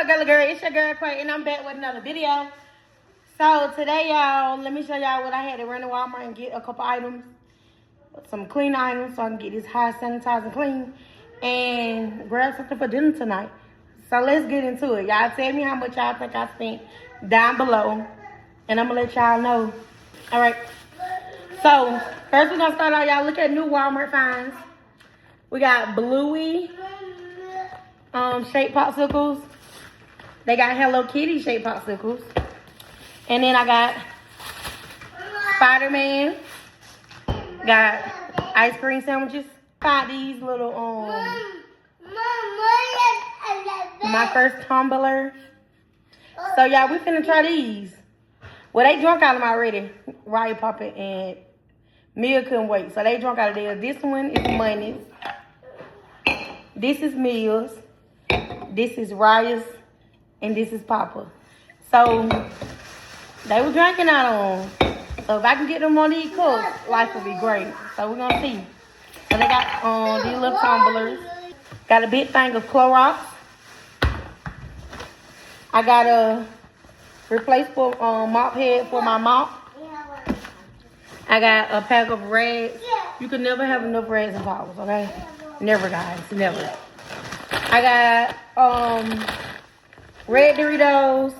Girl, it's your girl Quay, and I'm back with another video. So today, y'all, let me show y'all what I had to run to Walmart and get a couple items, some clean items, so I can get this high sanitizing clean and grab something for dinner tonight. So let's get into it. Y'all tell me how much y'all think I spent down below, and I'm gonna let y'all know. All right. So first, we're gonna start out. Y'all look at new Walmart finds. We got Bluey shaped popsicles. They got Hello Kitty shaped popsicles. And then I got Spider-Man. Got ice cream sandwiches. Got these little my first tumbler. So y'all, we finna try these. Well, they drunk out of them already. Ryan Puppet and Mia couldn't wait. So they drunk out of there. This one is Money's. This is Mia's. This is Raya's. And this is Papa. So they were drinking out of them. So if I can get them on these cups, life will be great. So we're gonna see. So they got these little tumblers. Got a big thing of Clorox. I got a replaceable mop head for my mop. I got a pack of rags. You can never have enough rags and towels, okay? Never, guys, never. I got red Doritos.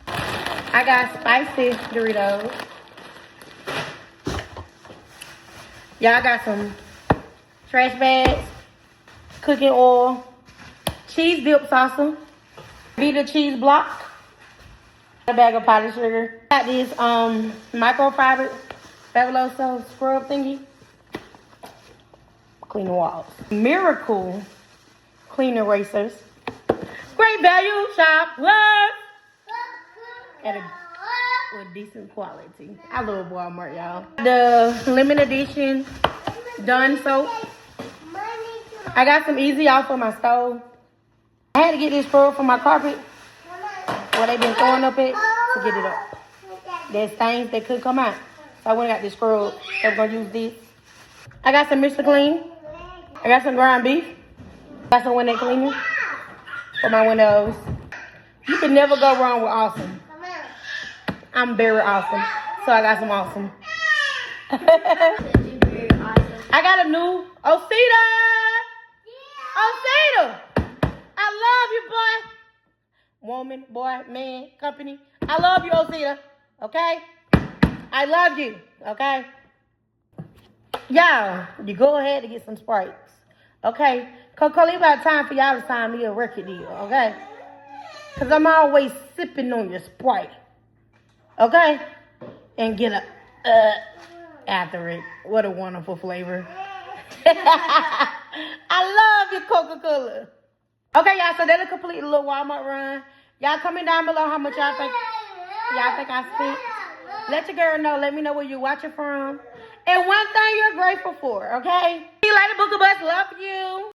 I got spicy Doritos. Y'all got some trash bags, cooking oil, cheese dip salsa, Vita cheese block, a bag of powdered sugar. Got this microfiber Fabuloso scrub thingy. Clean the walls. Miracle clean erasers. Great value shop. What? With decent quality. I love Walmart, y'all. The limited edition Dawn soap. I got some Easy Off for my stove. I had to get this scrub for my carpet. Where they been throwing up it to get it up. There's things that could come out. So I went and got this scrub. So I'm gonna use this. I got some Mr. Clean. I got some ground beef. Got some window cleaner for my windows. You can never go wrong with awesome. I'm very awesome. So I got some awesome. I got a new Osita. Osita. I love you, boy. Woman, boy, man, company. I love you, Osita. Okay? I love you. Okay? Y'all, you go ahead and get some Sprites. Okay? Coco, it's about time for y'all to sign me a record deal. Okay? Because I'm always sipping on your Sprite. Okay? And get a after it. What a wonderful flavor. I love you, Coca-Cola. Okay, y'all, so that's a complete little Walmart run. Y'all comment down below how much y'all think I spent. Let your girl know. Let me know where you're watching from. And one thing you're grateful for, okay? See you later, Booker Bus. Love you.